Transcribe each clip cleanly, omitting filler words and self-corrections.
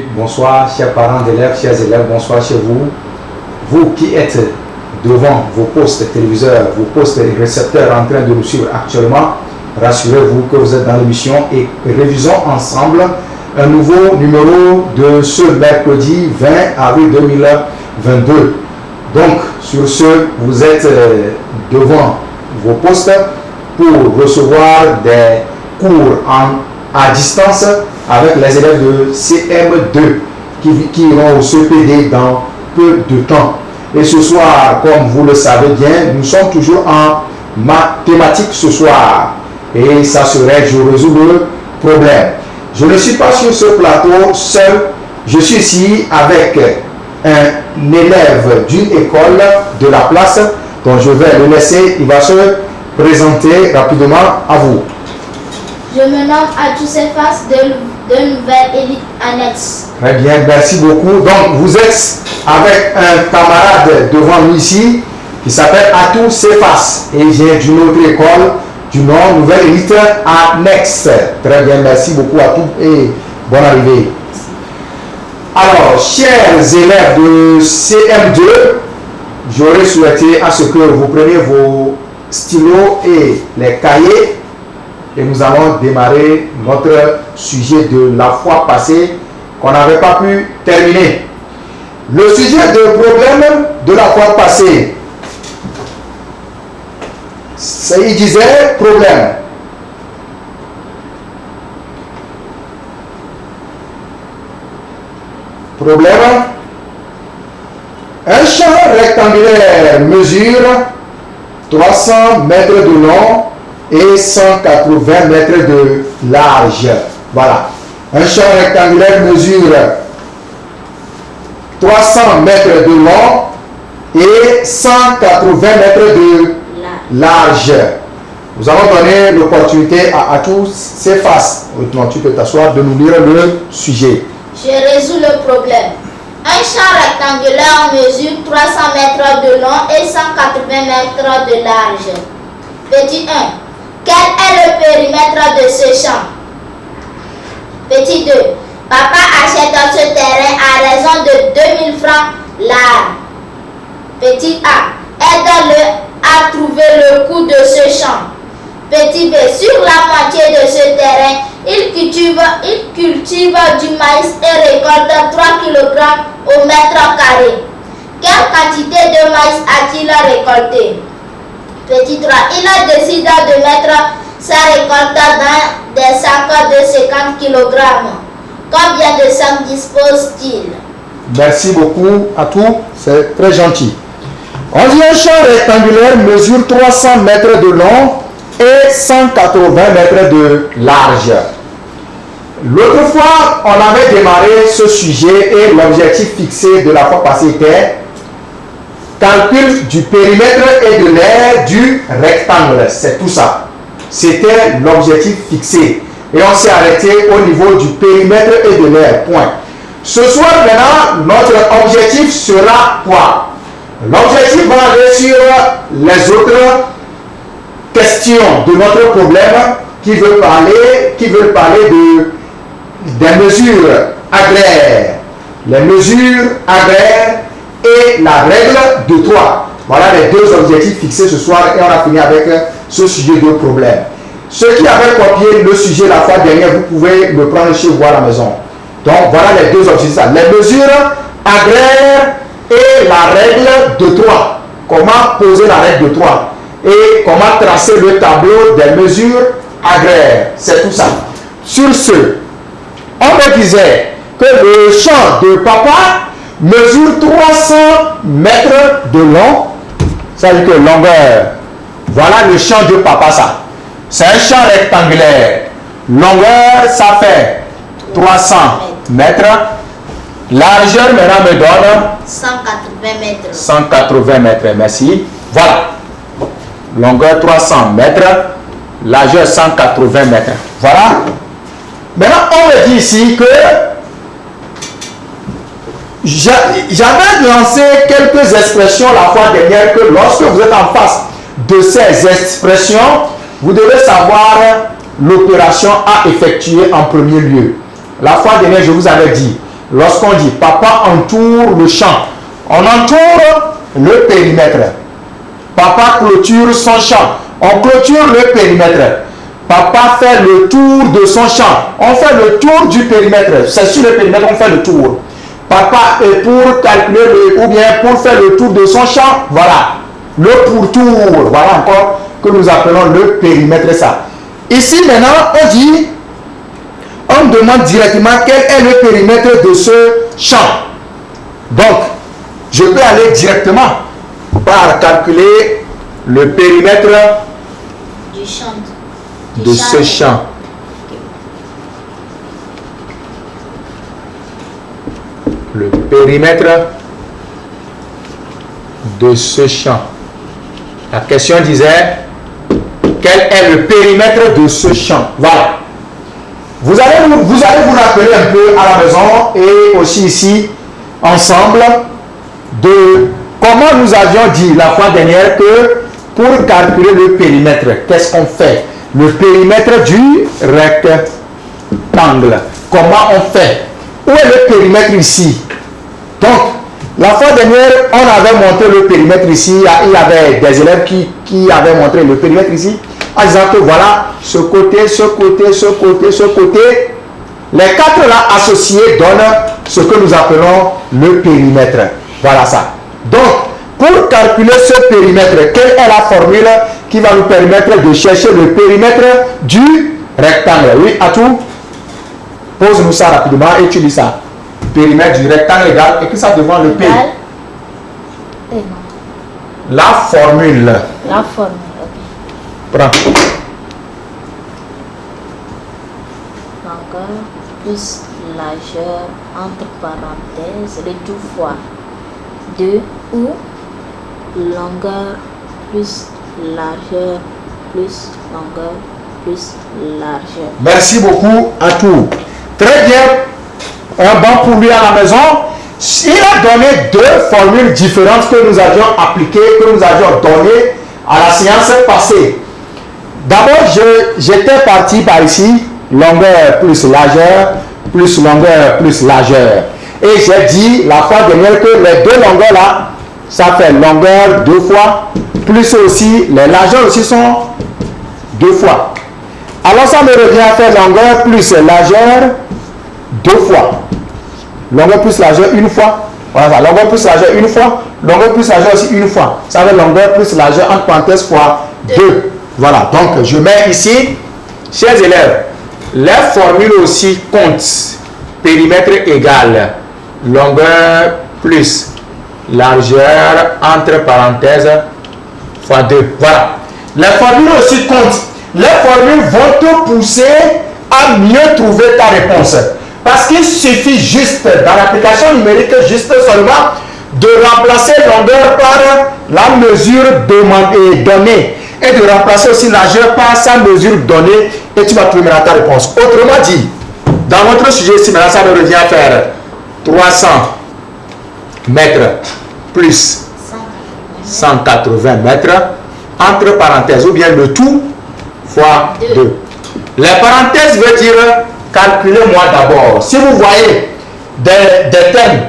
Bonsoir, chers parents d'élèves, chers élèves, bonsoir chez vous. Vous qui êtes devant vos postes téléviseurs, vos postes récepteurs en train de nous suivre actuellement, rassurez-vous que vous êtes dans l'émission et révisons ensemble un nouveau numéro de ce mercredi 20 avril 2022. Donc, sur ce, vous êtes devant vos postes pour recevoir des cours à distance avec les élèves de CM2 qui iront au CPD dans peu de temps. Et ce soir, comme vous le savez bien, nous sommes toujours en mathématiques ce soir. Et ça serait, je résous le problème. Je ne suis pas sur ce plateau seul. Je suis ici avec un élève d'une école de la place dont je vais le laisser. Il va se présenter rapidement à vous. Je me nomme Atou Sefas de Nouvelle Élite Annexe. Très bien, merci beaucoup. Donc, vous êtes avec un camarade devant nous ici qui s'appelle Atou Sefas et il vient d'une autre école du nom Nouvelle Élite Annexe. Très bien, merci beaucoup Atou et bonne arrivée. Alors, chers élèves de CM2, j'aurais souhaité à ce que vous preniez vos stylos et les cahiers et nous allons démarrer notre sujet de la fois passée qu'on n'avait pas pu terminer. Le sujet de problème de la fois passée, il disait problème. Problème. Un champ rectangulaire mesure 300 mètres de long et 180 mètres de large. Voilà. Un champ rectangulaire mesure 300 mètres de long et 180 mètres de large. Nous allons donner l'opportunité à tous ces faces. Maintenant, tu peux t'asseoir de nous lire le sujet. Je résous le problème. Un champ rectangulaire mesure 300 mètres de long et 180 mètres de large. Petit 1. Quel est le périmètre de ce champ? Petit 2. Papa achète ce terrain à raison de 2000 francs l'art. Petit A. Aide-le à trouver le coût de ce champ. Petit B. Sur la moitié de ce terrain, il cultive du maïs et récolte 3 kg au mètre carré. Quelle quantité de maïs a-t-il récolté? Petit 3. Il décide de mettre sa récolte dans des sacs de 50 kg. Combien de sacs dispose-t-il? Merci beaucoup à tous, c'est très gentil. On dit un champ rectangulaire mesure 300 mètres de long et 180 mètres de large. L'autre fois, on avait démarré ce sujet et l'objectif fixé de la fois passée était calcul du périmètre et de l'aire du rectangle. C'est tout ça. C'était l'objectif fixé. Et on s'est arrêté au niveau du périmètre et de l'aire. Point. Ce soir, maintenant, notre objectif sera quoi? L'objectif va aller sur les autres questions de notre problème qui veulent parler des mesures agraires. Les mesures agraires et la règle de 3. Voilà les deux objectifs fixés ce soir et on a fini avec ce sujet de problème. Ceux qui avaient copié le sujet la fois dernière, vous pouvez le prendre chez vous à la maison. Donc voilà les deux objectifs. Les mesures agraires et la règle de 3. Comment poser la règle de 3 et comment tracer le tableau des mesures agraires. C'est tout ça. Sur ce, on me disait que le champ de papa mesure 300 mètres de long. Ça veut dire que longueur. Voilà le champ de papa, ça. C'est un champ rectangulaire. Longueur, ça fait 300 mètres. Largeur, maintenant, me donne 180 mètres. 180 mètres, merci. Voilà. Longueur 300 mètres. Largeur 180 mètres. Voilà. Maintenant, on me dit ici que j'avais lancé quelques expressions la fois dernière que lorsque vous êtes en face de ces expressions, vous devez savoir l'opération à effectuer en premier lieu. La fois dernière, je vous avais dit lorsqu'on dit papa entoure le champ, on entoure le périmètre. Papa clôture son champ, on clôture le périmètre. Papa fait le tour de son champ, on fait le tour du périmètre. C'est sur le périmètre qu'on fait le tour. Papa est pour calculer ou bien pour faire le tour de son champ, voilà. Le pourtour, voilà encore que nous appelons le périmètre ça. Ici maintenant, on dit, on demande directement quel est le périmètre de ce champ. Donc, je peux aller directement par calculer le périmètre Du champ. de ce champ. Le périmètre de ce champ. La question disait, quel est le périmètre de ce champ? Voilà. Vous allez vous rappeler un peu à la maison et aussi ici, ensemble, de comment nous avions dit la fois dernière que pour calculer le périmètre, qu'est-ce qu'on fait? Le périmètre du rectangle. Comment on fait? Où est le périmètre ici? Donc, la fois dernière, on avait montré le périmètre ici. Il y avait des élèves qui avaient montré le périmètre ici. En disant que voilà, ce côté, ce côté, ce côté, ce côté. Les quatre là associés donnent ce que nous appelons le périmètre. Voilà ça. Donc, pour calculer ce périmètre, quelle est la formule qui va nous permettre de chercher le périmètre du rectangle? Oui, Atou? Pose-nous ça rapidement et tu dis ça. Périmètre du rectangle égal, écris ça devant le P. La formule. La formule, ok. Prends. Longueur plus largeur entre parenthèses le tout fois 2 ou longueur plus largeur plus longueur plus largeur. Merci beaucoup à tous. Très bien. Un banc pour lui à la maison. Il a donné deux formules différentes que nous avions appliquées, que nous avions données à la séance passée. D'abord, j'étais parti par ici, longueur plus largeur, plus longueur plus largeur. Et j'ai dit la fois dernière que les deux longueurs là, ça fait longueur deux fois, plus aussi, les largeurs aussi sont deux fois. Alors ça me revient à faire longueur plus largeur deux fois. Longueur plus largeur une fois. Voilà ça. Longueur plus largeur une fois. Longueur plus largeur aussi une fois. Ça fait longueur plus largeur entre parenthèses fois 2. Voilà. Donc je mets ici, chers élèves, les formules aussi comptent. Périmètre égal. Longueur plus largeur entre parenthèses fois 2. Voilà. Les formules aussi comptent. Les formules vont te pousser à mieux trouver ta réponse. Parce qu'il suffit juste, dans l'application numérique, juste seulement de remplacer longueur par la mesure donnée et de remplacer aussi largeur par sa mesure donnée et tu vas trouver ta réponse. Autrement dit, dans votre sujet ici, maintenant, ça me revient à faire 300 mètres plus 180 mètres entre parenthèses ou bien le tout fois 2. Les parenthèses veut dire calculez-moi d'abord. Si vous voyez des thèmes,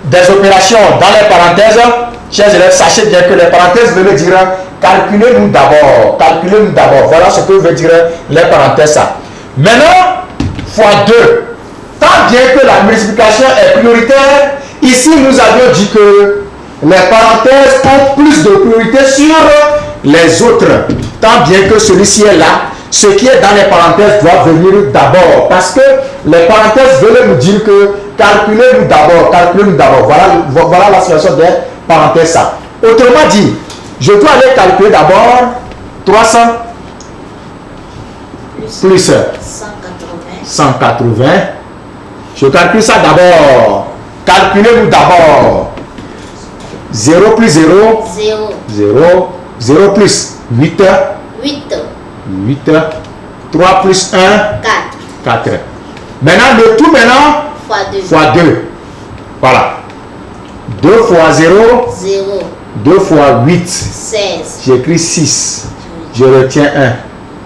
des opérations dans les parenthèses, chers élèves, sachez bien que les parenthèses veulent dire calculez-nous d'abord. Calculez-nous d'abord. Voilà ce que veut dire les parenthèses. Ça. Maintenant, fois 2. Tant bien que la multiplication est prioritaire, ici nous avions dit que les parenthèses ont plus de priorité sur les autres. Tant bien que celui-ci est là, ce qui est dans les parenthèses doit venir d'abord. Parce que les parenthèses veulent nous dire que calculez-nous d'abord, calculez-nous d'abord. Voilà la situation des parenthèses. Ça. Autrement dit, je dois aller calculer d'abord 300 plus 180. Je calcule ça d'abord. Calculez-nous d'abord. 0 plus 0. 0. 0 plus 8. 8. 3 plus 1. 4. Maintenant, le tout maintenant. Fois 2. Voilà. 2 fois 0. 2 fois 8. 16. J'écris 6. Je retiens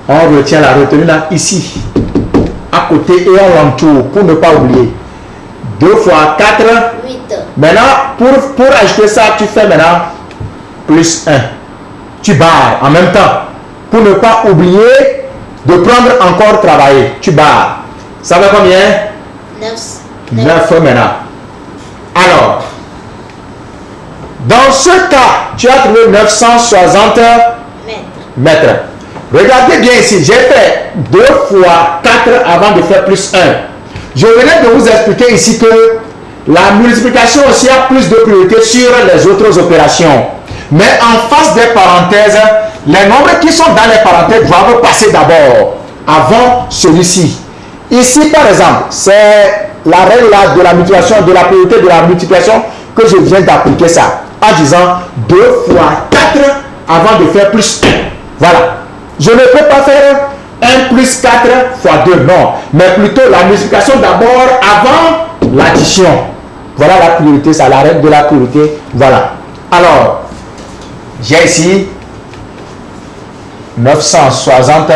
1. On retient la retenue là, ici. À côté et on l'entoure pour ne pas oublier. 2 fois 4. 8. Maintenant, pour ajouter ça, tu fais maintenant plus 1. Tu barres en même temps. Pour ne pas oublier de prendre encore travailler. Tu barres. Ça fait combien? 9 maintenant. Alors, dans ce cas, tu as trouvé 960 mètres. Regardez bien ici, j'ai fait 2 fois 4 avant de faire plus 1. Je venais de vous expliquer ici que la multiplication aussi a plus de priorité sur les autres opérations. Mais en face des parenthèses, les nombres qui sont dans les parenthèses doivent passer d'abord, avant celui-ci. Ici, par exemple, c'est la règle de la multiplication, de la priorité de la multiplication que je viens d'appliquer ça, en disant 2 fois 4 avant de faire plus 1. Voilà. Je ne peux pas faire 1 plus 4 fois 2, non. Mais plutôt la multiplication d'abord avant l'addition. Voilà la priorité, ça, la règle de la priorité. Voilà. Alors, j'ai ici 960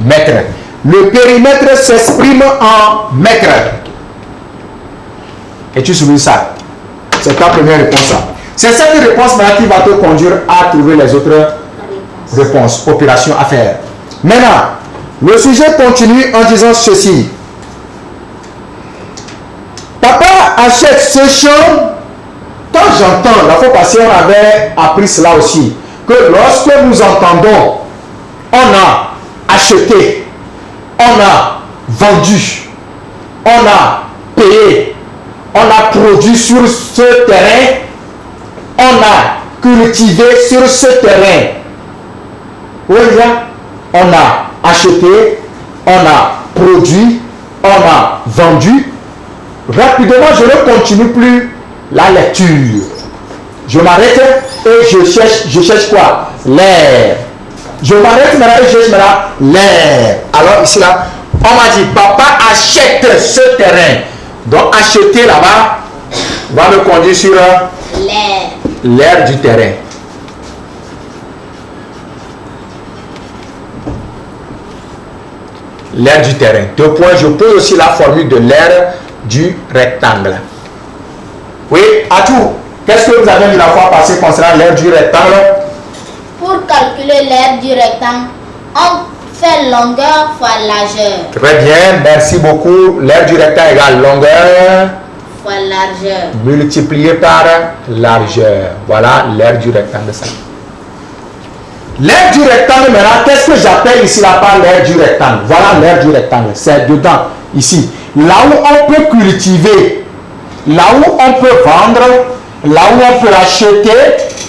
mètres. Le périmètre s'exprime en mètres. Et tu soulignes ça. C'est ta première réponse. C'est cette réponse-là qui va te conduire à trouver les autres réponses, opérations à faire. Maintenant, le sujet continue en disant ceci. Papa achète ce champ. Quand j'entends, la fois passée, on avait appris cela aussi, que lorsque nous entendons, on a acheté, on a vendu, on a payé, on a produit sur ce terrain, on a cultivé sur ce terrain. Oui, on a acheté, on a produit, on a vendu. Rapidement, je ne continue plus la lecture. Je m'arrête et je cherche quoi? L'air. Je m'arrête maintenant et je cherche maintenant l'air. Alors ici là, on m'a dit, papa achète ce terrain. Donc acheter là-bas va me conduire sur l'air du terrain. L'aire du terrain. 2 points, je pose aussi la formule de l'aire du rectangle. Oui, Atou, qu'est-ce que vous avez vu la fois passée concernant l'aire du rectangle? Pour calculer l'aire du rectangle, on fait longueur fois largeur. Très bien, merci beaucoup. L'aire du rectangle égale longueur fois largeur. Multiplié par largeur. Voilà l'aire du rectangle. Ça. L'aire du rectangle, maintenant, qu'est-ce que j'appelle ici là par l'aire du rectangle? Voilà l'aire du rectangle. C'est dedans, ici. Là où on peut cultiver, là où on peut vendre, là où on peut acheter,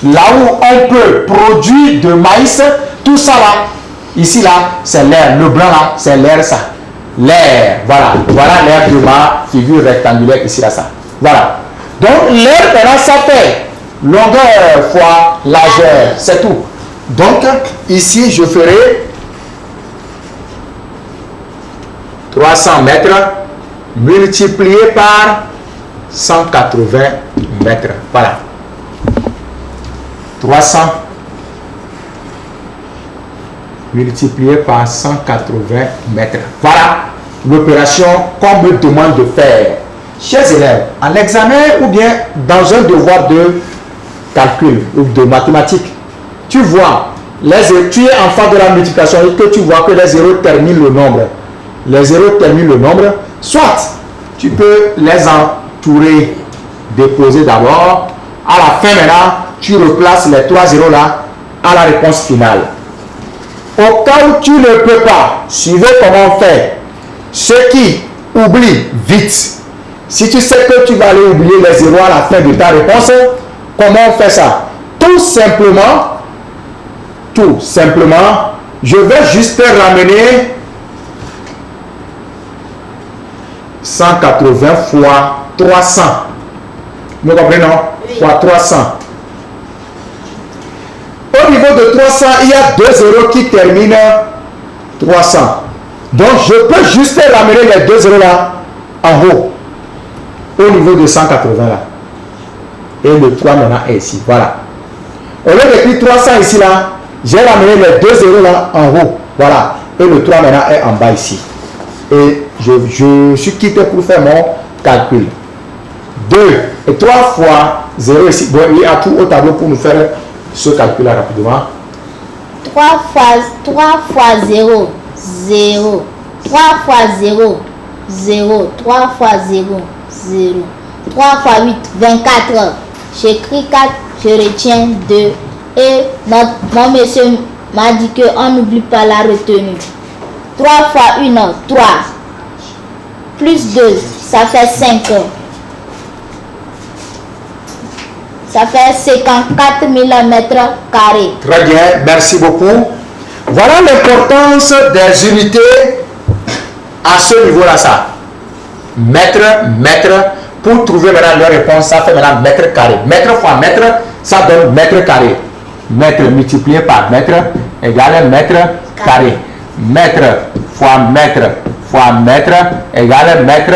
là où on peut produire de maïs, tout ça là, ici là, c'est l'air. Le blanc là, c'est l'air ça. L'air, voilà. Voilà l'air de ma figure rectangulaire ici là, ça. Voilà. Donc l'air, maintenant, ça fait longueur fois largeur, c'est tout. Donc ici, je ferai 300 mètres multiplié par 180 mètres. Voilà. 300 multiplié par 180 mètres. Voilà l'opération qu'on me demande de faire. Chers élèves, en examen ou bien dans un devoir de calcul ou de mathématiques, tu vois, tu es en phase de la multiplication et que tu vois que les zéros terminent le nombre. Les zéros terminent le nombre. Soit tu peux les entourer, déposer d'abord. À la fin maintenant, tu replaces les 3 zéros là à la réponse finale. Au cas où tu ne peux pas, suivez comment on fait. Ceux qui oublient vite. Si tu sais que tu vas aller oublier les zéros à la fin de ta réponse, comment on fait ça? Tout simplement, je vais juste ramener 180 fois 300. Vous comprenez, non? Oui. Fois 300. Au niveau de 300, il y a 2 zéros qui terminent 300. Donc, je peux juste ramener les 2 zéros là en haut. Au niveau de 180 là. Et le 3 maintenant est ici. Voilà. Au lieu d'écrire 300 ici là, j'ai ramené les 2 zéros là en haut. Voilà. Et le 3 maintenant est en bas ici. Et je suis quitté pour faire mon calcul. 2 et 3 fois 0 ici. Bon, il y a tout au tableau pour nous faire ce calcul-là rapidement. 3 fois 0, 0. 3 fois 0, 0. 3 fois 0, 0. 3 fois 8, 24. J'écris 4, je retiens 2. Et mon monsieur m'a dit qu'on n'oublie pas la retenue. 3 fois 1, 3. Plus 2, ça fait 5. Ça fait 54 000 mètres carrés. Très bien, merci beaucoup. Voilà l'importance des unités à ce niveau-là, ça. Mètre, pour trouver maintenant leur réponse, ça fait maintenant mètre carré. Mètre fois mètre, ça donne mètre carré. Mètre multiplié par mètre égale mètre carré. Mètre fois mètre égale mètre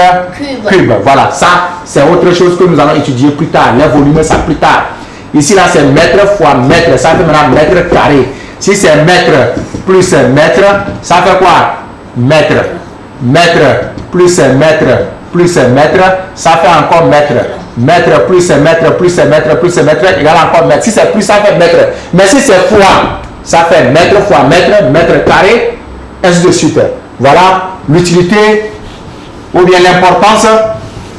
cube. Voilà, ça c'est autre chose que nous allons étudier plus tard. Les volumes, ça plus tard. Ici là c'est mètre fois mètre, ça fait maintenant mètre carré. Si c'est mètre plus mètre, ça fait quoi? Mètre. Mètre plus mètre plus mètre, ça fait encore mètre. Mètre plus mètre plus mètre plus mètre égale encore mètre. Si c'est plus, ça fait mètre. Mais si c'est fois, ça fait mètre fois mètre, mètre carré, ainsi de suite. Voilà l'utilité ou bien l'importance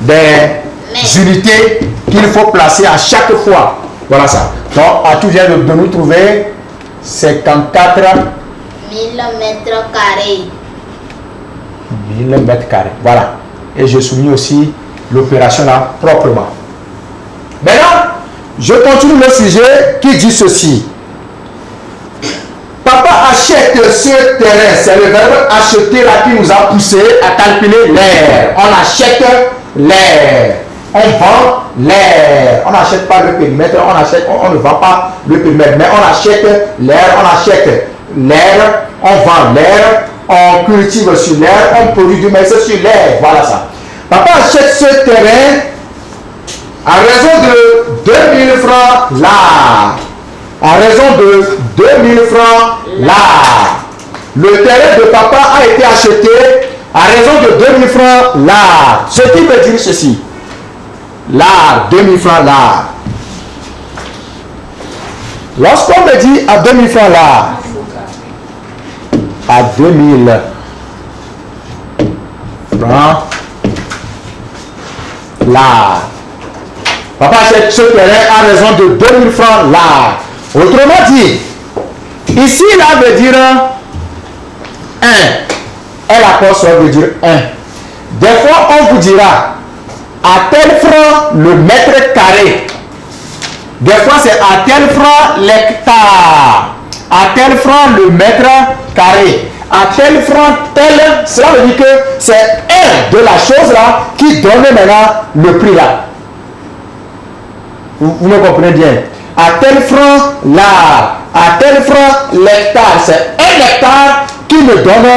des unités qu'il faut placer à chaque fois. Voilà ça. Donc, Atou vient de nous trouver 54 000 mètres carrés. 1000 mètres carrés. Voilà. Et je souligne aussi l'opération là proprement. Maintenant, je continue le sujet qui dit ceci. Papa achète ce terrain. C'est le verbe acheter là qui nous a poussé à calculer l'air. On achète l'air. On vend l'air. On n'achète pas le périmètre. On ne vend pas le périmètre. Mais on achète l'air. On achète l'air. On vend l'air. On cultive sur l'air. On produit du maïs sur l'air. Voilà ça. Papa achète ce terrain à raison de 2000 francs l'art. À raison de 2000 francs l'art. Le terrain de papa a été acheté à raison de 2000 francs l'art. Ce qui veut dire ceci. L'art, 2000 francs l'art. Lorsqu'on me dit à 2000 francs l'art, à 2000 francs l'art. Papa achète ce terrain à raison de 2000 francs l'art. Autrement dit, ici là veut dire 1. Et la cause veut dire 1. Des fois, on vous dira à tel franc le mètre carré. Des fois, c'est à tel franc l'hectare. À tel franc le mètre carré. À tel franc tel. Cela veut dire que c'est 1 de la chose là qui donne maintenant le prix là. Vous me comprenez bien. À tel franc l'art. À tel franc l'hectare. C'est 1 hectare qui me donne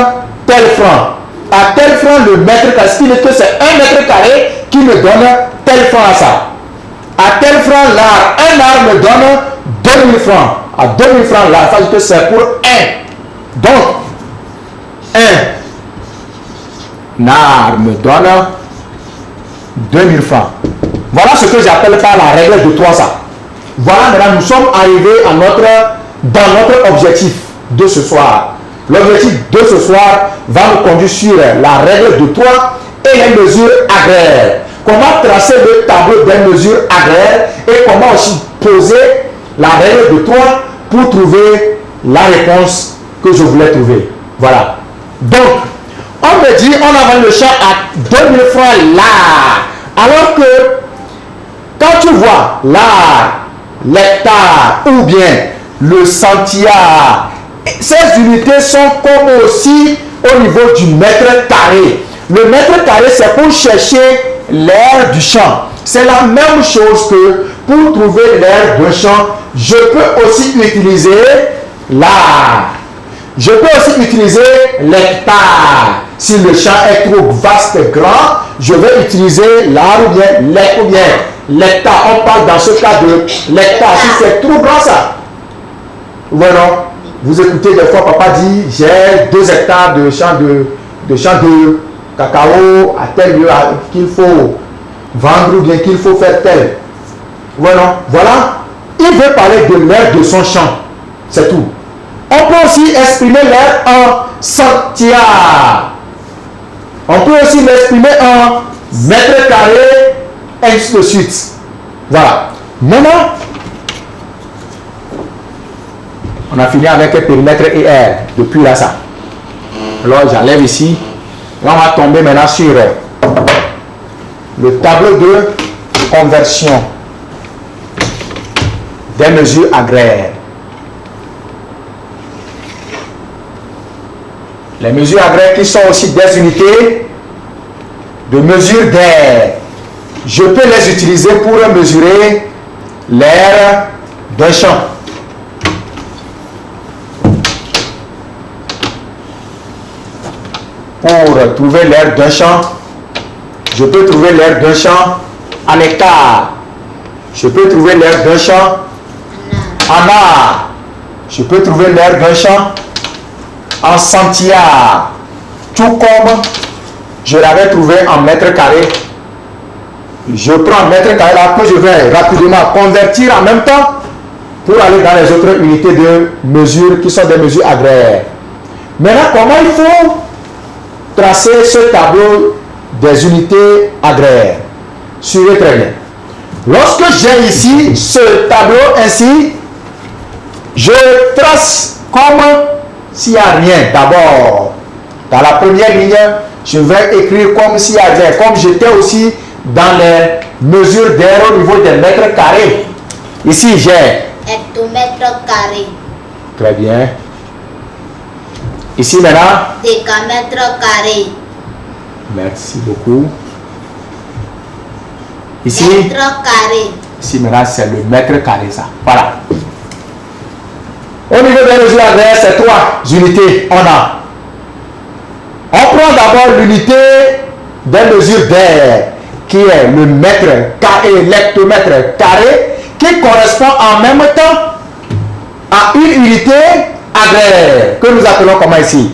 tel franc. À tel franc le mètre carré. Ce qui veut dire que c'est 1 mètre carré qui me donne tel franc à ça. À tel franc l'art. Un art me donne 2000 francs. À 2000 francs l'art. Ça veut dire que c'est pour 1. Donc, 1 art me donne 2000 francs. Voilà ce que j'appelle par la règle de 3 ça. Voilà, maintenant nous sommes arrivés à dans notre objectif de ce soir. L'objectif de ce soir va nous conduire sur la règle de 3 et les mesures agraires. Comment tracer le tableau des mesures agraires et comment aussi poser la règle de 3 pour trouver la réponse que je voulais trouver. Voilà. Donc, on me dit, on a vendu le champ à 2000 francs l'art. Alors que, quand tu vois l'art, l'hectare ou bien le centillard, ces unités sont comme aussi au niveau du mètre carré. Le mètre carré, c'est pour chercher l'aire du champ. C'est la même chose que pour trouver l'aire d'un champ, je peux aussi utiliser l'art. Je peux aussi utiliser l'hectare. Si le champ est trop vaste et grand, je vais utiliser l'art ou bien l'hectare. On parle dans ce cas de l'hectare. Si c'est trop grand ça. Voilà. Vous écoutez des fois, papa dit, j'ai 2 hectares de champ cacao à tel lieu qu'il faut vendre ou bien qu'il faut faire tel. Voilà. Il veut parler de l'air de son champ. C'est tout. On peut aussi exprimer l'air en centiare. On peut aussi l'exprimer en mètre carré, ainsi de suite. Voilà. Maintenant, on a fini avec le périmètre et R. Depuis là, ça. Alors, j'enlève ici. Là, on va tomber maintenant sur le tableau de conversion des mesures agraires. Les mesures agraires qui sont aussi des unités de mesure d'air. Je peux les utiliser pour mesurer l'air d'un champ. Pour trouver l'air d'un champ, je peux trouver l'air d'un champ en hectare. Je peux trouver l'air d'un champ en ar. Je peux trouver l'air d'un champ en centiare. Tout comme je l'avais trouvé en mètre carré. Je prends un mètre carré là que je vais rapidement convertir en même temps pour aller dans les autres unités de mesure qui sont des mesures agraires. Maintenant, comment il faut tracer ce tableau des unités agraires? Suivez très bien. Lorsque j'ai ici ce tableau ainsi, je trace comme s'il n'y a rien. D'abord, dans la première ligne, je vais écrire comme s'il y a rien. Comme j'étais aussi dans les mesures d'air au niveau des mètres carrés. Ici, j'ai hectomètre carré. Très bien. Ici maintenant, Décamètre carré. merci beaucoup. Ici, Mètre carré. ici maintenant, c'est le mètre carré, ça. Voilà. Au niveau des mesures agraires, c'est 3 unités. On prend d'abord l'unité des mesures d'air, qui est le mètre carré, l'hectomètre carré, qui correspond en même temps à une unité agraire, que nous appelons comment ici?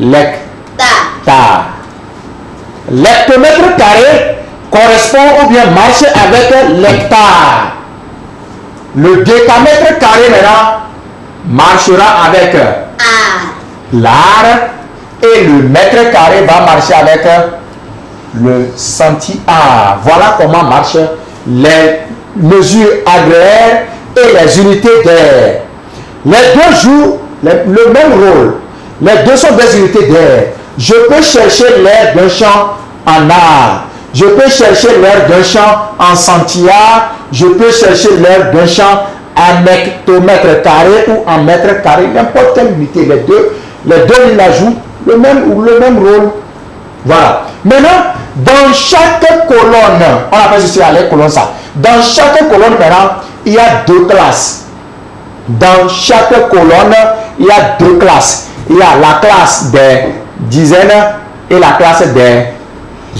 L'hectare. L'hectomètre carré correspond ou bien marche avec l'hectare. Le décamètre carré maintenant marchera avec l'art et le mètre carré va marcher avec le centiare. Voilà comment marchent les mesures agraires et les unités d'air. Les deux jouent le même rôle. Les deux sont des unités d'air. Je peux chercher l'air d'un champ en art. Je peux chercher l'air d'un champ en centiare. Je peux chercher l'air d'un champ en hectomètre carré ou en mètre carré. N'importe quelle unité. Les deux ils la jouent le même rôle. Voilà. Maintenant, dans chaque colonne, on appelle ceci les colonnes ça. Dans chaque colonne maintenant, il y a 2 classes. Dans chaque colonne, il y a 2 classes. Il y a la classe des dizaines et la classe des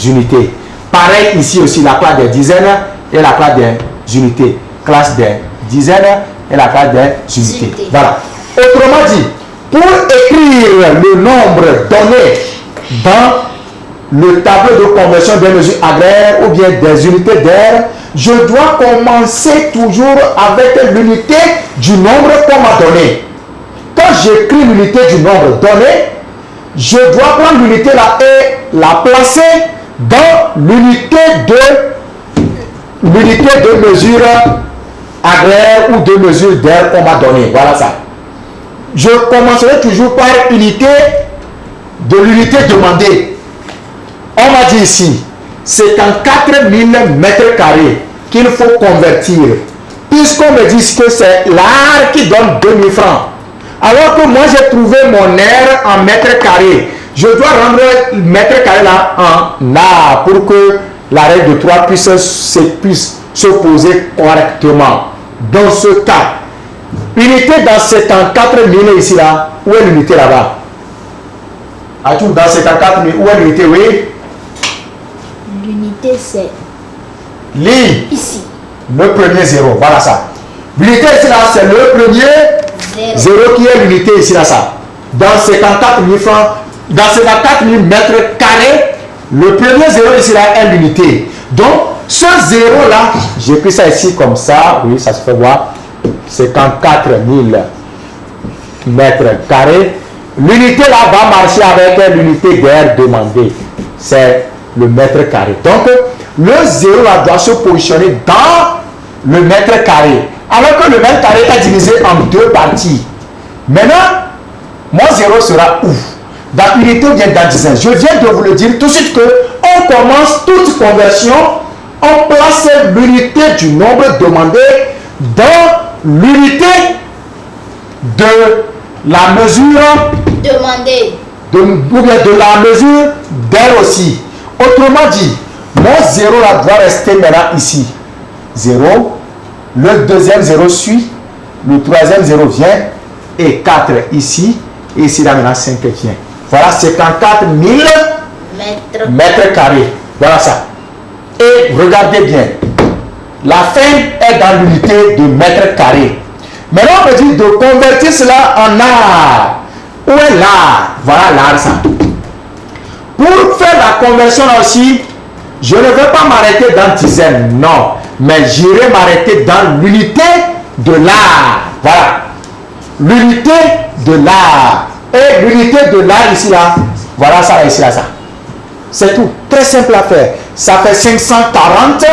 unités. Pareil ici aussi, la classe des dizaines et la classe des unités. Classe des dizaines et la classe des unités. Voilà. Autrement dit, pour écrire le nombre donné dans le tableau de conversion des mesures agraires ou bien des unités d'air, je dois commencer toujours avec l'unité du nombre qu'on m'a donné. Quand j'écris l'unité du nombre donné, je dois prendre l'unité là et la placer dans l'unité de mesure agraire ou de mesure d'air qu'on m'a donné. Voilà ça. Je commencerai toujours par unité de l'unité demandée. On m'a dit ici, c'est en 4000 mètres carrés qu'il faut convertir. Puisqu'on me dit que c'est l'art qui donne 2000 francs. Alors que moi j'ai trouvé mon air en mètre carré. Je dois rendre le mètre carré là en art pour que la règle de 3 puisse se poser correctement. Dans ce cas, unité dans 74 000 ici là, où est l'unité là-bas? As-tu dans 74 000, où est l'unité? Oui. L'unité c'est ici. Le premier 0, voilà ça. L'unité ici là, c'est le premier 0 qui est l'unité ici là ça. Dans 54 000 francs, dans ces 4000 mètres carrés, le premier 0 ici là est l'unité. Donc, ce 0 là, j'ai pris ça ici comme ça, oui, ça se fait voir, 54 000 mètres carrés. L'unité là va marcher avec l'unité d'air demandée, c'est le mètre carré. Donc, le 0 là doit se positionner dans le mètre carré, alors que le mètre carré est divisé en deux parties. Maintenant, mon 0 sera où? Dans unité ou bien dans dizaine? Je viens de vous le dire tout de suite que on commence toute conversion, on place l'unité du nombre demandé dans l'unité de la mesure demandée. Ou bien de la mesure d'air aussi. Autrement dit, mon 0 là doit rester maintenant ici. 0, le deuxième 0 suit, le troisième 0 vient, et 4 ici, et ici là maintenant 5 vient. Voilà 54 000 mètres carrés. Voilà ça. Et regardez bien, la fin est dans l'unité de mètre carré. Maintenant on me dit de convertir cela en art. Où est l'art? Voilà l'art ça. Pour faire la conversion là aussi, je ne vais pas m'arrêter dans dizaines, non, mais j'irai m'arrêter dans l'unité de l'art. Voilà. L'unité de l'art. Et l'unité de l'art ici là, voilà ça ici là ça. C'est tout. Très simple à faire. Ça fait 540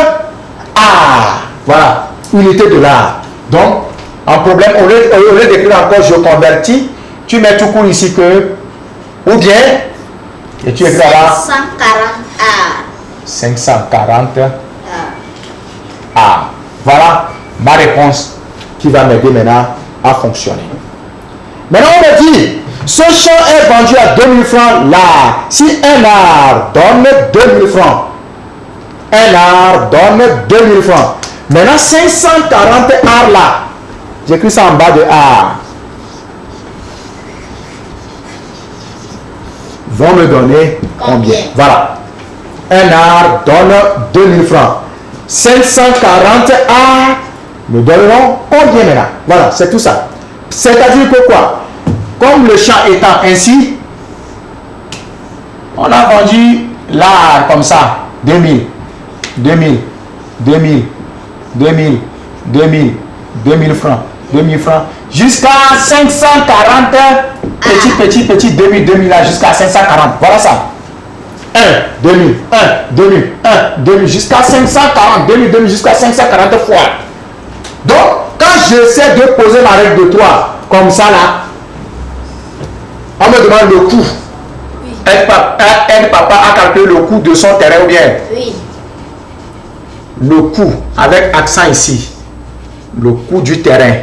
art. Voilà. Unité de l'art. Donc, en problème, au lieu d'écrire encore je convertis, tu mets tout court ici que, ou bien, et tu écris là 540 art. 540 art. Voilà ma réponse qui va m'aider maintenant à fonctionner. Maintenant, on me dit, ce champ est vendu à 2000 francs l'art. Si un art donne 2000 francs, un art donne 2000 francs. Maintenant, 540 arts là, j'écris ça en bas de art, vont me donner combien? Voilà. Un art donne 2000 francs. 540 arts me donneront combien maintenant? Voilà, c'est tout ça. C'est-à-dire que quoi? Comme le champ étant ainsi, on a vendu l'art comme ça. 2000, 2000, 2000, 2000, 2000, 2000 francs, 2000 francs, jusqu'à 540, petit, 2000, 2000 là, jusqu'à 540. Voilà ça. 1, 2000, 1, 2000, 1, 2000, jusqu'à 540, 2000, 2000, jusqu'à 540 fois. Donc, quand j'essaie de poser ma règle de 3, comme ça là, on me demande le coût. Oui. Un papa a calculé le coût de son terrain ou bien? Oui. Le coût, avec accent ici, le coût du terrain.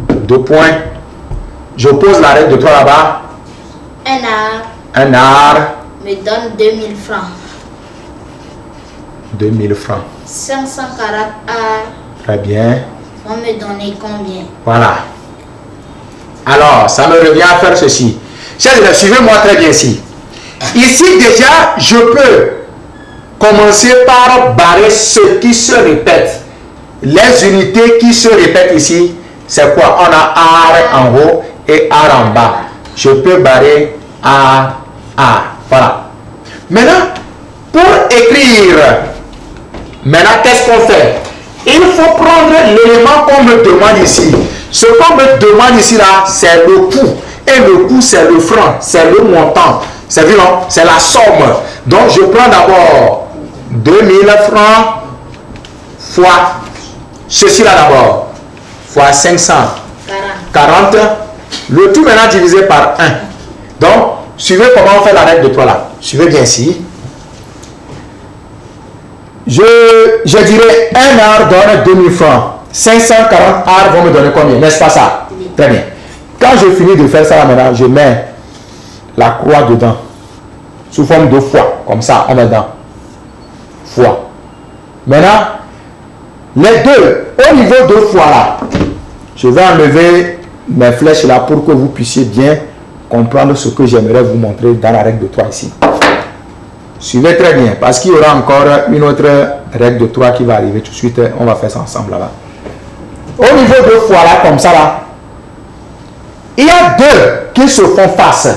2 points. Je pose la règle de 3 là-bas. Un art me donne 2000 francs. 2000 francs. 540 arts Très bien. vont me donner combien? Voilà. Alors, ça me revient à faire ceci. Chers élèves, suivez-moi très bien ici. Ici, déjà, je peux commencer par barrer ce qui se répète. Les unités qui se répètent ici, c'est quoi? On a art en haut et art en bas. Je peux barrer art. Voilà. Maintenant, pour écrire, maintenant, qu'est-ce qu'on fait? Il faut prendre l'élément qu'on me demande ici. Ce qu'on me demande ici, là, c'est le coût. Et le coût, c'est le franc, c'est le montant. C'est vu, non? C'est la somme. Donc, je prends d'abord 2000 francs fois ceci là d'abord, fois 540. Le tout maintenant divisé par 1. Donc, suivez comment on fait la règle de 3 là. Suivez bien ici. Je dirais un art donne 2000 francs. 540 arts vont me donner combien? N'est-ce pas ça? Oui. Très bien. Quand je finis de faire ça là maintenant, je mets la croix dedans. Sous forme de fois. Comme ça, on met dedans. Fois. Maintenant, les deux, au niveau de fois là, je vais enlever mes flèches là pour que vous puissiez bien comprendre ce que j'aimerais vous montrer dans la règle de 3 ici. Suivez très bien, parce qu'il y aura encore une autre règle de 3 qui va arriver tout de suite. On va faire ça ensemble là-bas. Au niveau de fois là, comme ça là, Il y a deux qui se font face.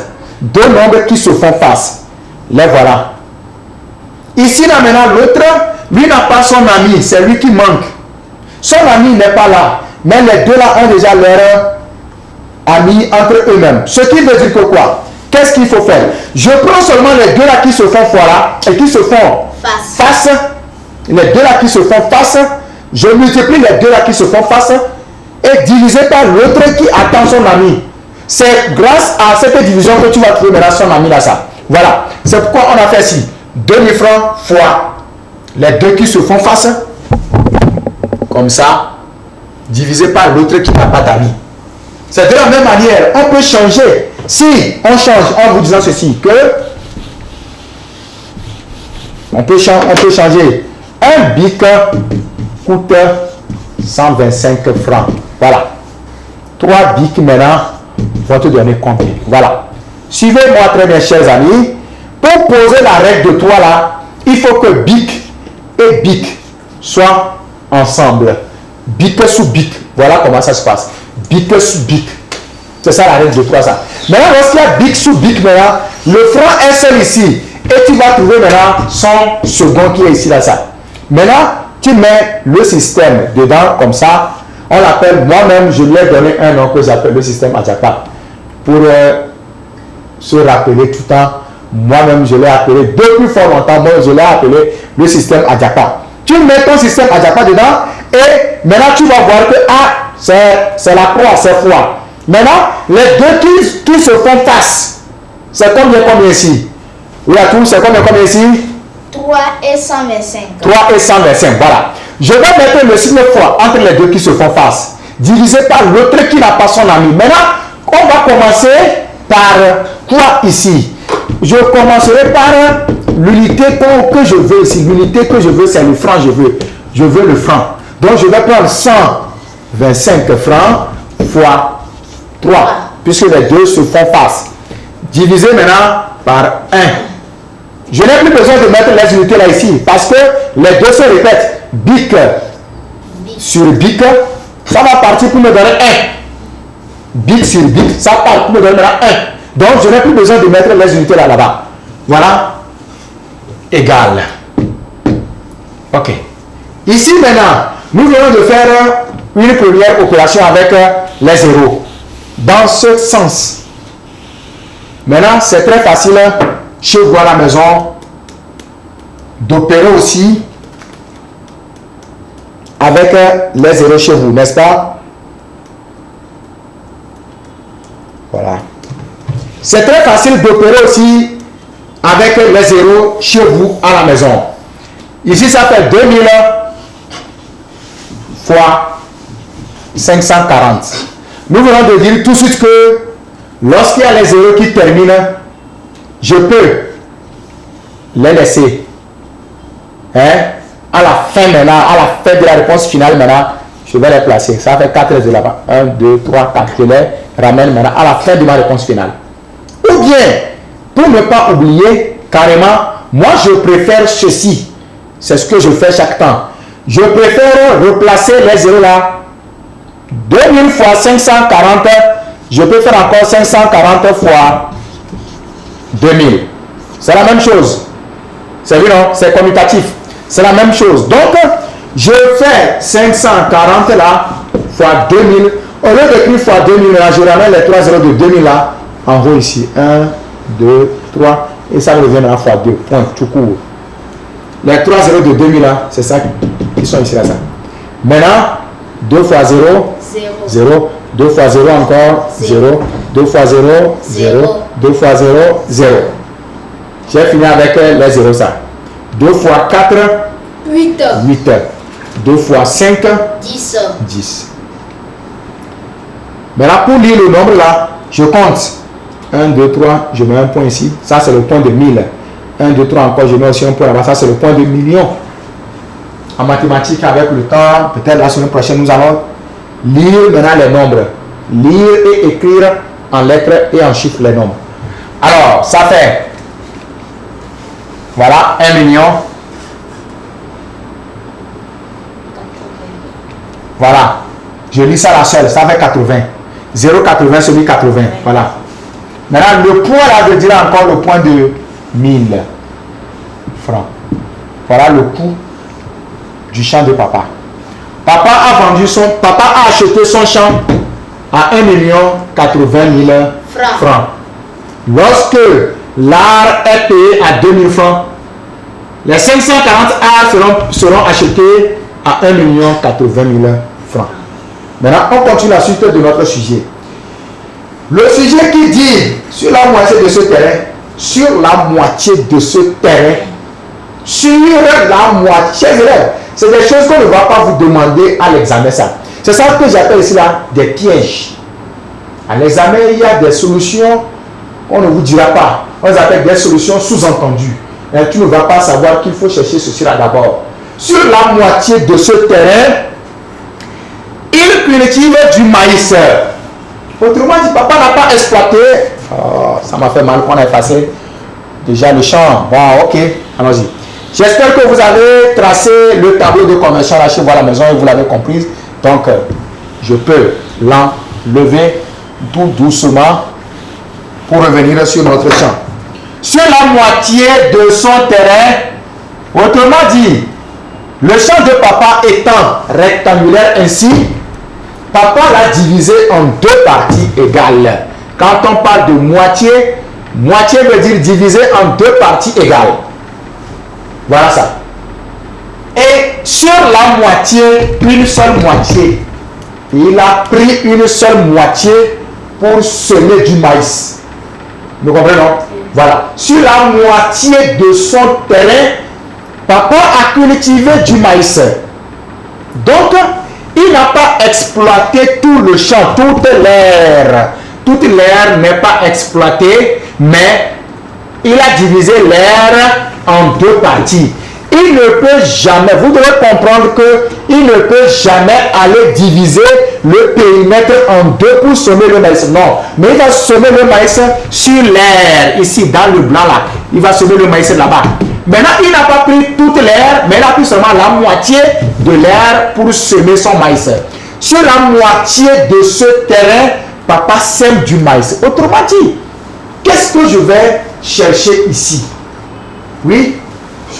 Deux nombres qui se font face. Les voilà. Ici, là, maintenant, l'autre, lui n'a pas son ami. C'est lui qui manque. Son ami n'est pas là. Mais les deux là ont déjà leur ami entre eux-mêmes. Ce qui veut dire que quoi? Qu'est-ce qu'il faut faire? Je prends seulement les deux là qui se font voilà et qui se font face. Les deux là qui se font face. Je multiplie les deux là qui se font face et divisé par l'autre qui attend son ami. C'est grâce à cette division que tu vas trouver maintenant son ami là ça. Voilà. C'est pourquoi on a fait ici 2000 francs fois les deux qui se font face. Comme ça. Divisé par l'autre qui n'a pas d'amis. C'est de la même manière. On peut changer. Si on change en vous disant ceci, que on peut changer. Un bic coûte 125 francs. Voilà. 3 bics maintenant vont te donner combien? Voilà. Suivez-moi très bien, chers amis. Pour poser la règle de 3 là, il faut que bic et bic soient ensemble. Bic sous bic. Voilà comment ça se passe. Bic sous bic. C'est ça la règle de 3 ça. Maintenant, lorsqu'il y a bic sous bic, maintenant, le franc est seul ici. Et tu vas trouver maintenant son second qui est ici là ça. Maintenant, tu mets le système dedans comme ça. On l'appelle, moi-même, je lui ai donné un nom que j'appelle le système Adjapa. Pour se rappeler tout le temps, moi-même, je l'ai appelé depuis fort longtemps, moi, je l'ai appelé le système Adjapa. Tu mets ton système Adjapa dedans et maintenant tu vas voir que c'est la croix, c'est foi. Maintenant, les deux qui se font face, c'est combien ici? Oui, à tout, c'est combien ici? 3 et 125. 3 et 125, voilà. Je vais mettre le signe fois entre les deux qui se font face, divisé par l'autre qui n'a pas son ami. Maintenant, on va commencer par quoi ici? Je commencerai par l'unité que je veux ici. L'unité que je veux, c'est le franc, je veux le franc. Donc, je vais prendre 125 francs fois 3, puisque les deux se font face. Divisé maintenant par 1. Je n'ai plus besoin de mettre les unités là ici, parce que les deux se répètent. Bic sur bic, ça va partir pour me donner 1. Bic sur bic, ça part pour me donner 1. Donc, je n'ai plus besoin de mettre les unités là-bas. Voilà. Égal. Ok. Ici maintenant, nous venons de faire une première opération avec les zéros. Dans ce sens. Maintenant, c'est très facile chez vous à la maison d'opérer aussi avec les zéros chez vous, n'est-ce pas? Voilà. C'est très facile d'opérer aussi avec les zéros chez vous à la maison. Ici, ça fait 2000 fois 540. Nous venons de dire tout de suite que lorsqu'il y a les zéros qui terminent, je peux les laisser. À la fin maintenant, à la fin de la réponse finale maintenant, je vais les placer. Ça fait 4 de là-bas. 1, 2, 3, 4. Je les ramène maintenant à la fin de ma réponse finale. Ou bien, pour ne pas oublier, carrément, moi je préfère ceci. C'est ce que je fais chaque temps. Je préfère replacer les zéros là. 2000 fois 540, je peux faire encore 540 fois 2000. C'est la même chose. C'est vu, non? C'est commutatif. C'est la même chose. Donc, je fais 540 là fois 2000. Au lieu d'écrire fois 2000, là, je ramène les 3 zéros de 2000 là en haut ici. 1, 2, 3. Et ça revient à fois 2. Point, tout court. Les 3 zéros de 2000 là, c'est ça qui sont ici là. Ça. Maintenant, 2 fois 0, 0. 2 fois 0 encore, 0. 2 fois 0, 0. 2 fois 0, 0. J'ai fini avec les 0 ça. 2 fois 4, 8. 8. 2 fois 5, 10. 10. Maintenant, pour lire le nombre là, je compte. 1, 2, 3, je mets un point ici. Ça, c'est le point de 1000. 1, 2, 3 encore, je mets aussi un point là-bas. Ça, c'est le point de million. En mathématiques, avec le temps, peut-être la semaine prochaine, nous allons lire maintenant les nombres. Lire et écrire en lettres et en chiffres les nombres. Alors, ça fait, voilà, 1 million. Voilà. Je lis ça la seule, ça fait 80. 0,80 sur 1080. Voilà. Maintenant, le poids là veut dire encore le point de 1000 francs. Voilà le coût du champ de papa. Papa a acheté son champ à 1 80 000 francs. Lorsque l'art est payé à 2000 francs, les 540 arts seront achetés à 1 80 000 francs. Maintenant, on continue la suite de notre sujet. Le sujet qui dit sur la moitié de ce terrain, sur la moitié de ce terrain, sur la moitié, c'est des choses qu'on ne va pas vous demander à l'examen. C'est ça que j'appelle ici là des pièges. À l'examen, il y a des solutions qu'on ne vous dira pas. On les appelle des solutions sous-entendues. Et tu ne vas pas savoir qu'il faut chercher ceci là d'abord. Sur la moitié de ce terrain, il cultive du maïs. Autrement dit, papa n'a pas exploité. Oh, ça m'a fait mal qu'on a effacé déjà le champ. Bon, ok, allons-y. J'espère que vous avez tracé le tableau de conversion là chez vous à la maison et vous l'avez compris. Donc, je peux l'enlever tout doucement pour revenir sur notre champ. Sur la moitié de son terrain, autrement dit, le champ de papa étant rectangulaire ainsi, papa l'a divisé en deux parties égales. Quand on parle de moitié, moitié veut dire divisé en deux parties égales. Voilà ça. Et sur la moitié, une seule moitié. Il a pris une seule moitié pour semer du maïs. Vous comprenez, non? Voilà. Sur la moitié de son terrain, papa a cultivé du maïs. Donc, il n'a pas exploité tout le champ, toute l'aire. Toute l'aire n'est pas exploitée, mais il a divisé l'aire en deux parties. Il ne peut jamais, vous devez comprendre qu'il ne peut jamais aller diviser le périmètre en deux pour semer le maïs. Non, mais il va semer le maïs sur l'aire, ici dans le blanc là. Il va semer le maïs là-bas. Maintenant, il n'a pas pris toute l'aire, mais il a pris seulement la moitié de l'aire pour semer son maïs. Sur la moitié de ce terrain, papa sème du maïs. Autrement dit, qu'est-ce que je vais chercher ici? Oui?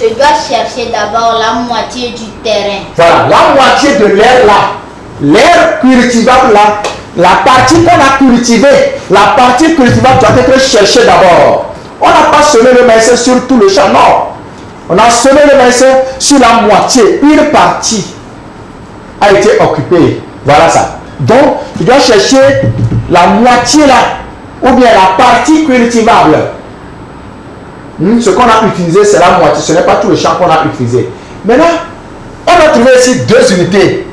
Je dois chercher d'abord la moitié du terrain. Voilà, la moitié de l'air là. L'air cultivable là. La partie qu'on a cultivée, la partie cultivable doit être cherchée d'abord. On n'a pas semé le maïs sur tout le champ, non. On a semé le maïs sur la moitié. Une partie a été occupée. Voilà ça. Donc, tu dois chercher la moitié là, ou bien la partie cultivable. Ce qu'on a utilisé, c'est la moitié. Ce n'est pas tout le champ qu'on a utilisé. Maintenant, on a trouvé ici deux unités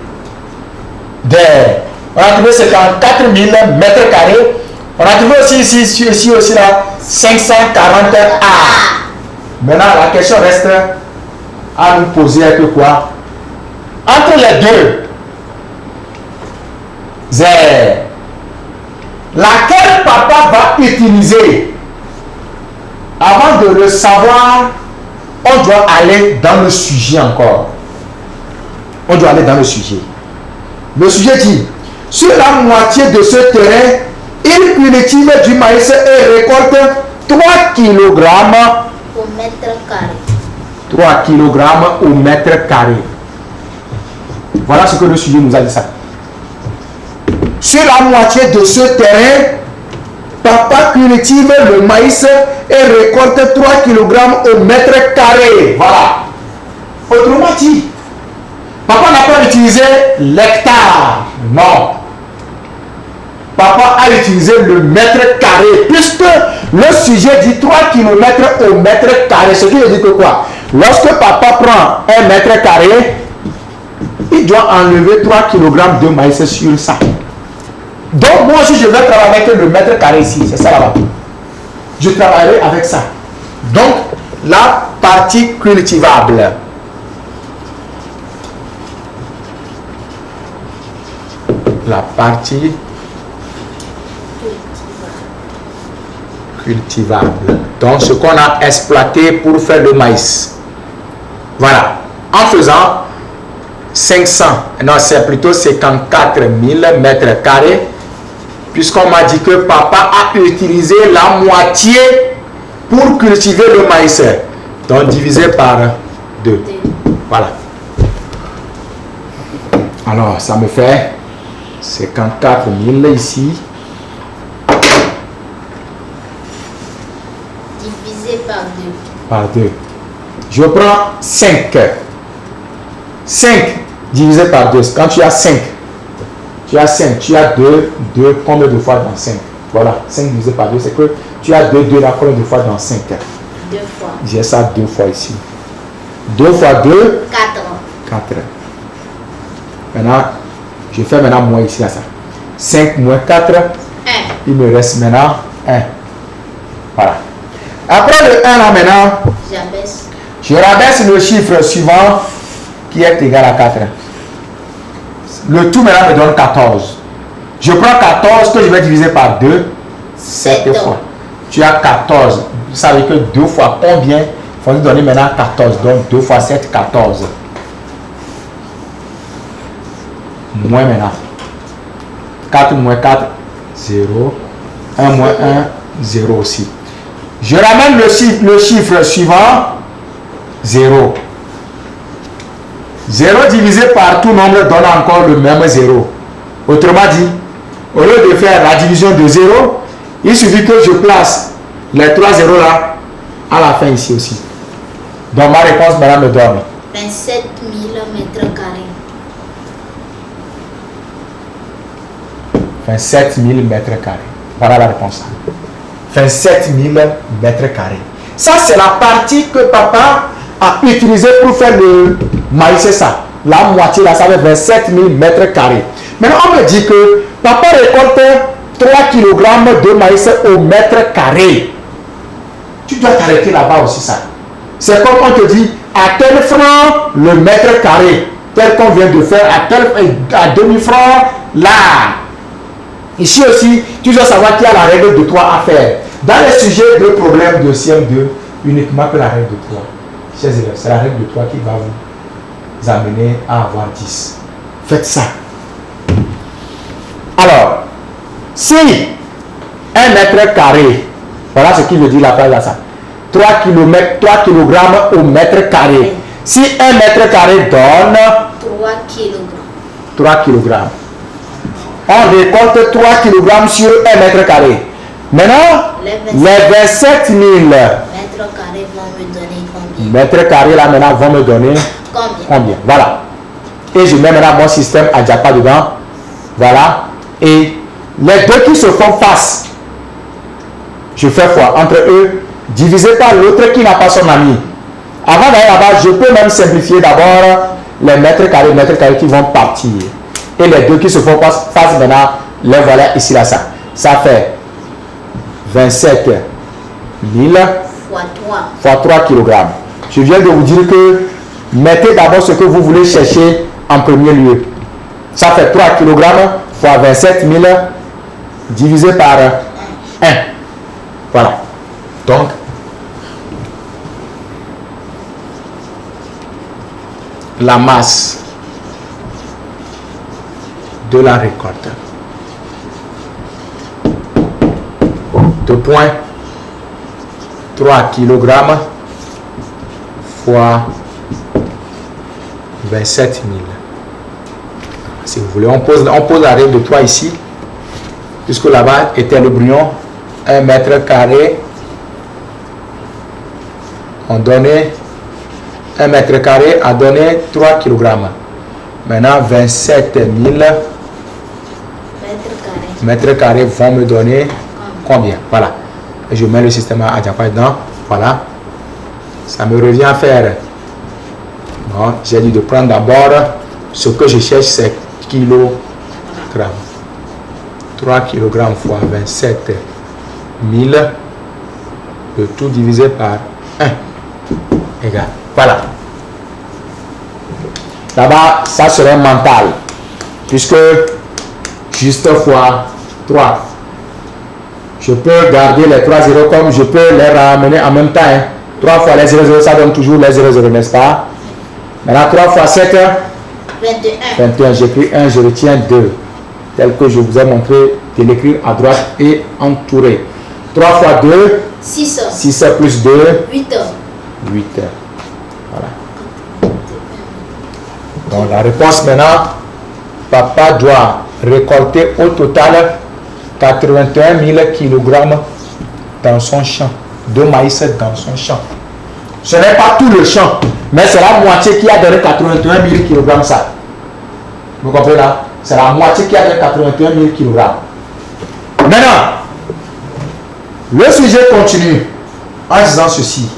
d'air. On a trouvé 54 000 mètres carrés. On a trouvé aussi ici aussi là 540 A. Maintenant, la question reste à nous poser avec quoi? Entre les deux aires, laquelle papa va utiliser? Avant de le savoir, on doit aller dans le sujet encore. On doit aller dans le sujet. Le sujet dit, sur la moitié de ce terrain, il cultive du maïs et récolte 3 kg Au mètre carré. 3 kg au mètre carré. Voilà ce que le sujet nous a dit ça. Sur la moitié de ce terrain, papa cultive le maïs et récolte 3 kg au mètre carré. Voilà. Autrement dit, papa n'a pas utilisé l'hectare. Non. Papa a utilisé le mètre carré. Puisque le sujet dit 3 km au mètre carré. Ce qui veut dire que quoi? Lorsque papa prend 1 mètre carré, il doit enlever 3 kg de maïs sur ça. Donc moi aussi je vais travailler avec le mètre carré ici, c'est ça là-bas. Je travaillerai avec ça. Donc la partie cultivable. La partie cultivable. Donc ce qu'on a exploité pour faire le maïs. Voilà. En faisant 500, non c'est plutôt 54 000 mètres carrés. puisqu'on m'a dit que papa a utilisé la moitié pour cultiver le maïs. Donc divisé par 2. Voilà. Alors, ça me fait 54 000 ici. Divisé par 2. Par 2. Je prends 5. 5 divisé par 2. Quand tu as 5, tu as 5, tu as 2, combien de fois dans 5? Voilà, 5 divisé par 2, c'est que tu as 2 là, combien de fois dans 5? 2 fois. J'ai ça 2 fois ici. 2 fois 2, 4. 4. Maintenant, je fais maintenant moins ici, là, ça. 5 moins 4, 1. il me reste maintenant 1. Voilà. Après le 1 là maintenant, J'abaisse. je rabaisse le chiffre suivant qui est égal à 4. Le tout maintenant me donne 14. Je prends 14 que je vais diviser par 2, 7 fois. Tu as 14. Vous savez que 2 fois combien? Il faut nous donner maintenant 14. Donc 2 fois 7, 14. Moins maintenant. 4 moins 4, 0. 1 moins 1, 0 aussi. Je ramène le chiffre suivant, 0. 0 divisé par tout nombre donne encore le même 0. Autrement dit, au lieu de faire la division de 0, il suffit que je place les 3 zéros là à la fin ici aussi. Donc ma réponse maintenant me donne 27 000 mètres carrés. 27 000 mètres carrés. Voilà la réponse. 27 000 mètres carrés. Ça, c'est la partie que papa a utilisée pour faire le maïs, c'est ça. La moitié, là, ça fait 27 000 mètres carrés. Maintenant, on me dit que papa récolte 3 kg de maïs au mètre carré. Tu dois t'arrêter là-bas aussi, ça. C'est comme on te dit, à tel franc le mètre carré, tel qu'on vient de faire, à demi-franc, là. Ici aussi, tu dois savoir qu'il y a la règle de 3 à faire. Dans les sujets de problèmes de CM2, uniquement que la règle de 3. Chers élèves, c'est la règle de 3 qui va vous amener à avoir 10. Faites ça. Alors, si 1 mètre carré, voilà ce qu'il veut dire la phrase là, ça. 3 kg au mètre carré. Si 1 mètre carré donne 3 kg. 3 kg. On récolte 3 kg sur 1 mètre carré. Maintenant, les 27 000 Mètres carrés vont me donner combien? mètres carrés là maintenant vont me donner combien? Voilà. Et je mets maintenant mon système Adjapa dedans. Voilà. Et les deux qui se font face, je fais fois entre eux, divisé par l'autre qui n'a pas son ami. Avant d'aller là-bas, je peux même simplifier d'abord les mètres carrés qui vont partir. Et les deux qui se font face maintenant, les voilà ici là ça. Ça fait 27 000 fois 3 kg. Je viens de vous dire que mettez d'abord ce que vous voulez chercher en premier lieu. Ça fait 3 kg fois 27 000 divisé par 1. Voilà. Donc, la masse de la récolte. 2,3 kg fois 27 000. Si vous voulez, on pose la règle de 3 ici, puisque là-bas était le brouillon, 1 mètre carré. On donnait 1 mètre carré a donné 3 kg. Maintenant, 27 000 mètres carrés vont me donner combien? Voilà. Et je mets le système à Adjapa dedans. Voilà. Ça me revient à faire. Bon, j'ai dit de prendre d'abord ce que je cherche, c'est kilogrammes. 3 kg fois 27 000. Le tout divisé par 1 égale. Voilà. Là-bas, ça serait mental. Puisque juste fois 3. Je peux garder les 3 zéros comme je peux les ramener en même temps. 3 fois les 0, ça donne toujours les 0, n'est-ce pas? Maintenant, 3 fois 7, 21. 21. J'écris 1, je retiens 2. Tel que je vous ai montré de l'écrire à droite et entouré. 3 fois 2, 6. 6 plus 2, 8. 8. Voilà. Donc la réponse maintenant, papa doit récolter au total 81 000 kg dans son champ, de maïs dans son champ. Ce n'est pas tout le champ, mais c'est la moitié qui a donné 81 000 kg ça. Vous comprenez là? C'est la moitié qui a donné 81 000 kg. Maintenant, le sujet continue en disant ceci.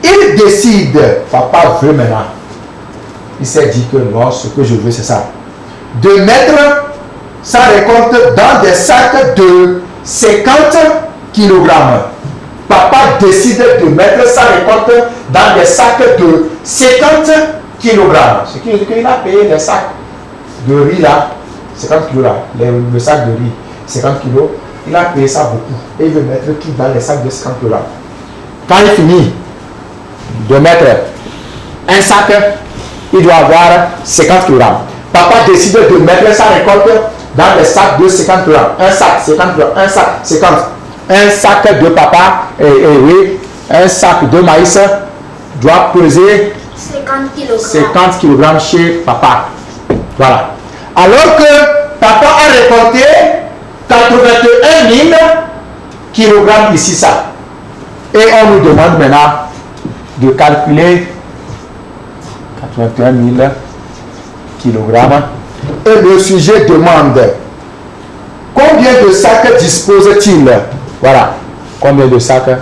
Il décide, papa veut maintenant. Il s'est dit que non, ce que je veux c'est ça. De mettre sa récolte dans des sacs de 50 kg. Papa décide de mettre sa récolte dans des sacs de 50 kg. Ce qui veut dire qu'il a payé les sacs de riz là, 50 kg là, le sac de riz, 50 kg, il a payé ça beaucoup. Et il veut mettre tout dans les sacs de 50 kg. Quand il finit de mettre un sac, il doit avoir 50 kg. Papa décide de mettre sa récolte dans des sacs de 50 kg. Un sac, 50 kg, un sac, 50. Un sac de papa, oui, un sac de maïs doit peser 50 kg chez papa. Voilà. Alors que papa a récolté 81 000 kg ici, ça. Et on nous demande maintenant de calculer 81 000 kg. Et le sujet demande combien de sacs dispose-t-il? Voilà. Combien de sacs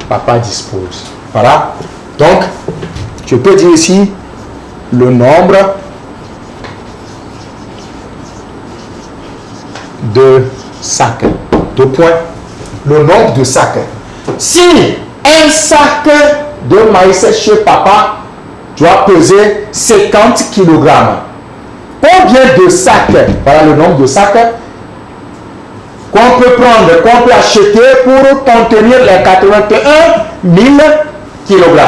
papa dispose? Voilà. Donc, je peux dire ici le nombre de sacs. 2 points. Le nombre de sacs. Si un sac de maïs chez papa doit peser 50 kg, combien de sacs? Voilà le nombre de sacs qu'on peut prendre, qu'on peut acheter pour contenir les 81 000 kg.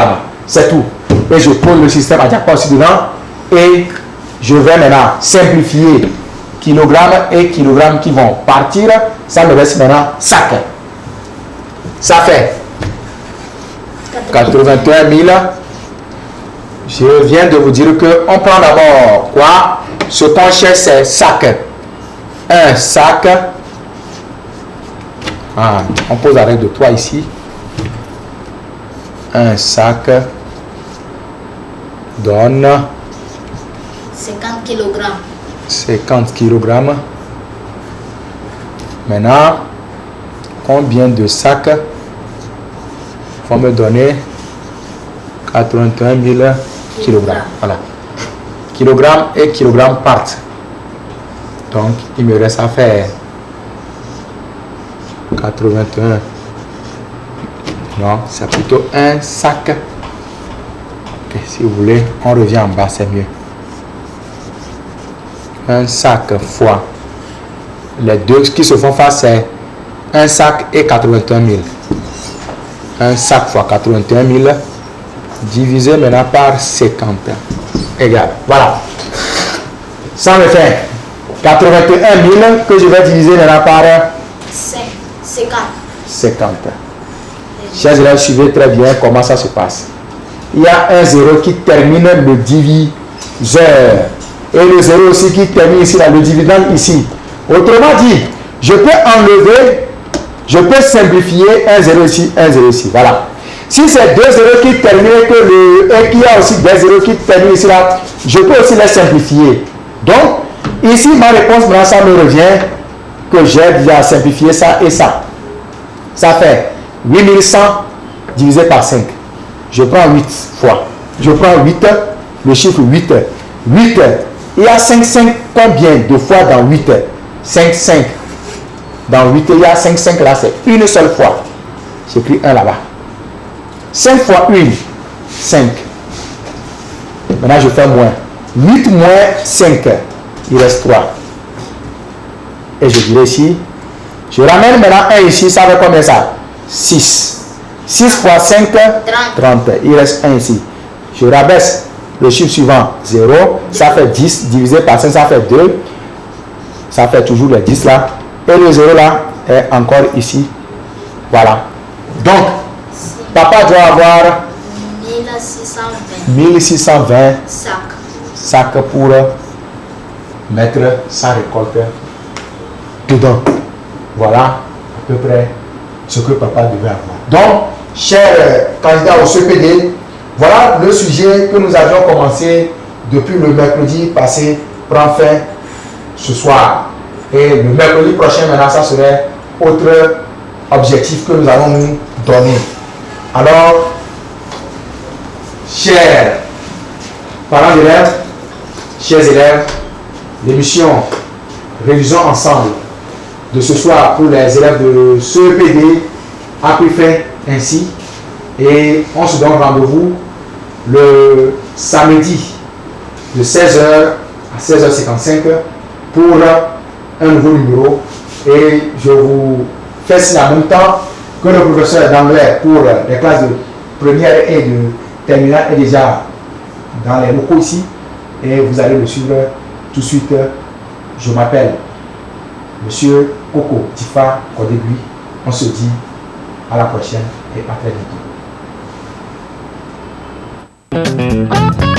C'est tout. Et je pose le système à diapo aussi dedans et je vais maintenant simplifier kilogrammes et kilogrammes qui vont partir. Ça me reste maintenant sac. Ça fait 81 000. Je viens de vous dire que on prend d'abord quoi? Ce qu'on cherche c'est sac. Un sac. Ah, on pose la règle de 3 ici. Un sac donne 50 kg. 50 kg. Maintenant, combien de sacs vont me donner 81 000 kg. Voilà. Kilogrammes et kilogrammes partent. Donc, il me reste à faire 81. Non, c'est plutôt un sac. Okay, si vous voulez, on revient en bas, c'est mieux. Un sac fois les deux qui se font face, c'est un sac et 81 000. Un sac fois 81 000 divisé maintenant par 50 égale. Voilà. Ça me fait 81 000 que je vais diviser maintenant par 50. Chers élèves, suivez très bien comment ça se passe. Il y a un 0 qui termine le diviseur. Et le 0 aussi qui termine ici, là, le dividende ici. Autrement dit, je peux enlever, je peux simplifier un 0 ici, un 0 ici. Voilà. Si c'est 2 0 qui terminent et qu'il y a aussi des 0 qui terminent ici, là, je peux aussi les simplifier. Donc, ici, ma réponse, maintenant, ça me revient que j'ai déjà simplifié ça et ça. Ça fait 8100 divisé par 5. Je prends 8 fois. Je prends 8, le chiffre 8. 8, il y a 5 combien de fois dans 8? 5. Dans 8, il y a 5 là, c'est une seule fois. J'écris 1 là-bas. 5 fois 1, 5. Maintenant, je fais moins. 8 moins 5, il reste 3. Et je dirais ici, je ramène maintenant 1 ici, ça fait combien ça? 6. 6 fois 5, 30. Il reste 1 ici. Je rabaisse le chiffre suivant, 0. Ça fait 10. Divisé par 5, ça fait 2. Ça fait toujours les 10 là. Et le 0 là est encore ici. Voilà. Donc, papa doit avoir 1620 sacs pour mettre sa récolte dedans. Voilà à peu près ce que papa devait avoir. Donc, chers candidats au CPD, voilà le sujet que nous avions commencé depuis le mercredi passé prend fin ce soir. Et le mercredi prochain, maintenant, ça serait autre objectif que nous allons nous donner. Alors, chers parents d'élèves, chers élèves, l'émission Révisons ensemble de ce soir pour les élèves de CEPD a pris fin ainsi. Et on se donne rendez-vous le samedi de 16h à 16h55 pour un nouveau numéro. Et je vous fais signe en même temps que le professeur d'anglais pour les classes de première et de terminale est déjà dans les locaux ici. Et vous allez le suivre tout de suite. Je m'appelle Monsieur Coco Tifa Kodegui. On se dit à la prochaine et à très bientôt.